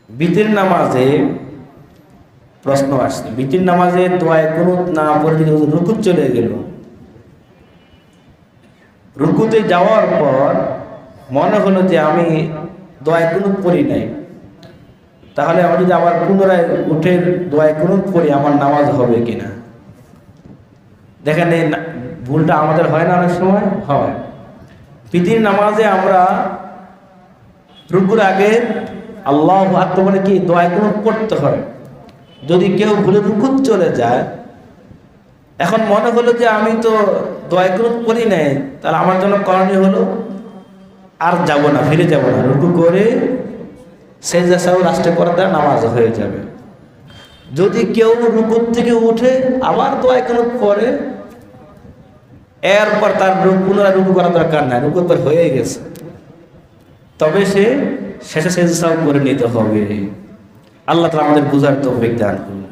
বিতির নামাজে প্রশ্ন আসছে, বিতির নামাজে দোয়ায় কুনুত না পড়ে যদি রুকুত চলে গেল, রুকুতে যাওয়ার পর মনে হলো যে আমি দোয়ায় কুনুত পড়ি নাই, তাহলে আমি যদি আবার পুনরায় উঠে দোয়ায় কুনুত পড়ি আমার নামাজ হবে কিনা? দেখেন এই ভুলটা আমাদের হয় না, অনেক সময় হয়। বিতির নামাজে আমরা রুকুর আগে আল্লাহু আকবার বলে কি দোয়ায় কুনুত পড়তে হয়। যদি কেউ ভুলে রুকুত চলে যায়, এখন মনে হলো যে আমি তো দোয়ায় কুনুত পড়ি নাই, তাহলে আমার জন্য করণীয় হলো আর যাব না, ফিরে যাব না, রুকু করে সেজদা সাহু লাস্টে করে দেয়, নামাজ হয়ে যাবে। যদি কেউ রুকুত থেকে উঠে আবার দোয়ায় কুনুত পড়ে, এরপর তার পুনরায় রুকু করা দরকার নাই, রুকু পর হয়ে গেছে, তবে সে শেষে সেজদা সাহু করে নিতে হবে। আল্লাহ তাআলা আমাদের বুঝার তৌফিক দান করুন।